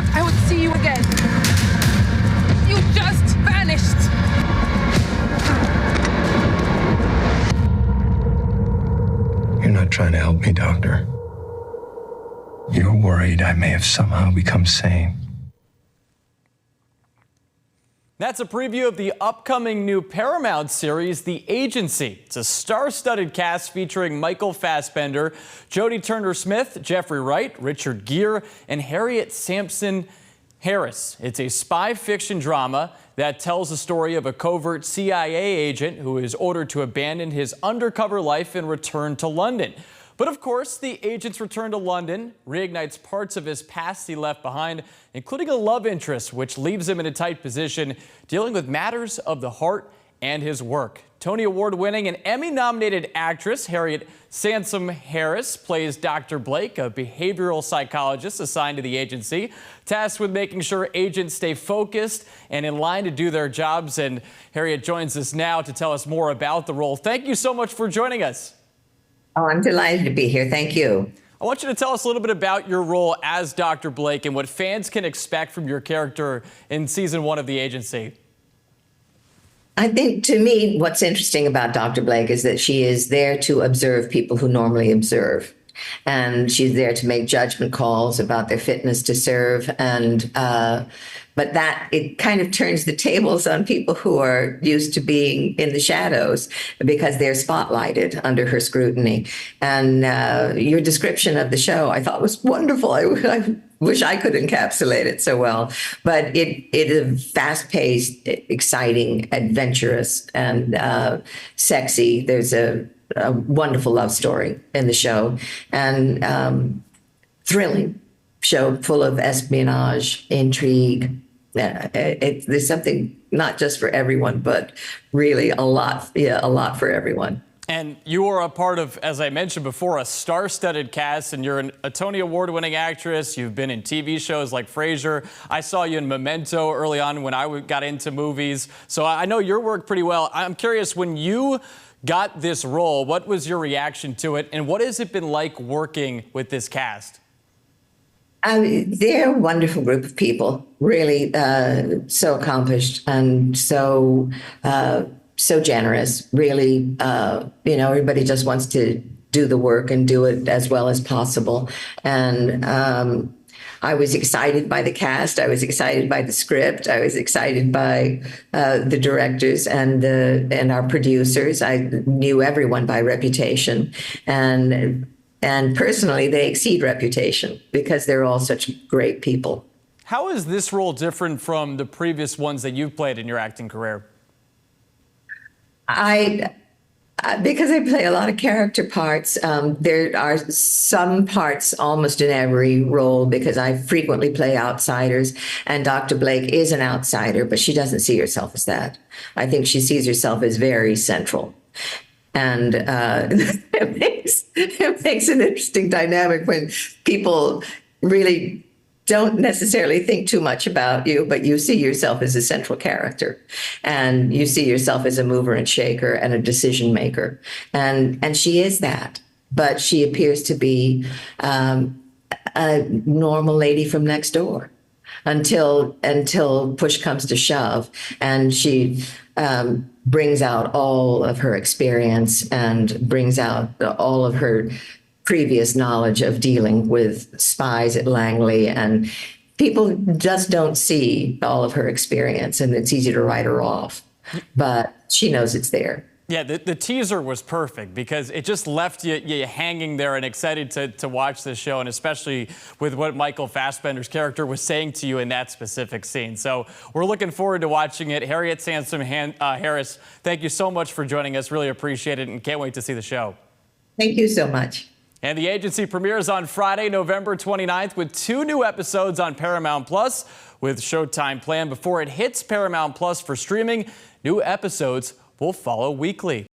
thought I would see you again. You just vanished. You're not trying to help me, Doctor. You're worried I may have somehow become sane. That's a preview of the upcoming new Paramount series, The Agency. It's a star-studded cast featuring Michael Fassbender, Jodie Turner-Smith, Jeffrey Wright, Richard Gere, and Harriet Samson Harris. It's a spy fiction drama that tells the story of a covert CIA agent who is ordered to abandon his undercover life and return to London. But of course, the agent's return to London reignites parts of his past he left behind, including a love interest, which leaves him in a tight position, dealing with matters of the heart and his work. Tony Award-winning and Emmy-nominated actress Harriet Samson Harris plays Dr. Blake, a behavioral psychologist assigned to the agency, tasked with making sure agents stay focused and in line to do their jobs. And Harriet joins us now to tell us more about the role. Thank you so much for joining us. Oh, I'm delighted to be here. Thank you. I want you to tell us a little bit about your role as Dr. Blake and what fans can expect from your character in season 1 of The Agency. I think, to me, what's interesting about Dr. Blake is that she is there to observe people who normally observe. And she's there to make judgment calls about their fitness to serve. But that it kind of turns the tables on people who are used to being in the shadows because they're spotlighted under her scrutiny. And your description of the show, I thought, was wonderful. I wish I could encapsulate it so well. But it is fast-paced, exciting, adventurous, and sexy. There's a wonderful love story in the show, and thrilling show full of espionage, intrigue. There's something not just for everyone, but really a lot for everyone. And you are a part of, as I mentioned before, a star-studded cast, and you're a Tony Award-winning actress. You've been in TV shows like Frasier. I saw you in Memento early on when I got into movies. So I know your work pretty well. I'm curious, when you got this role, what was your reaction to it, and what has it been like working with this cast? They're a wonderful group of people, really so accomplished and so generous. Really, everybody just wants to do the work and do it as well as possible. And I was excited by the cast. I was excited by the script. I was excited by the directors and our producers. I knew everyone by reputation, and personally, they exceed reputation because they're all such great people. How is this role different from the previous ones that you've played in your acting career? Because I play a lot of character parts, there are some parts almost in every role because I frequently play outsiders, and Dr. Blake is an outsider, but she doesn't see herself as that. I think she sees herself as very central. And it makes an interesting dynamic when people really don't necessarily think too much about you, but you see yourself as a central character, and you see yourself as a mover and shaker and a decision maker. And she is that, but she appears to be a normal lady from next door until push comes to shove, and she brings out all of her experience and brings out all of her previous knowledge of dealing with spies at Langley, and people just don't see all of her experience, and it's easy to write her off, but she knows it's there. Yeah, the teaser was perfect because it just left you hanging there and excited to watch this show, and especially with what Michael Fassbender's character was saying to you in that specific scene. So we're looking forward to watching it. Harriet Samson Harris, thank you so much for joining us. Really appreciate it, and can't wait to see the show. Thank you so much. And The Agency premieres on Friday, November 29th, with 2 new episodes on Paramount Plus with Showtime Plan. Before it hits Paramount Plus for streaming, new episodes will follow weekly.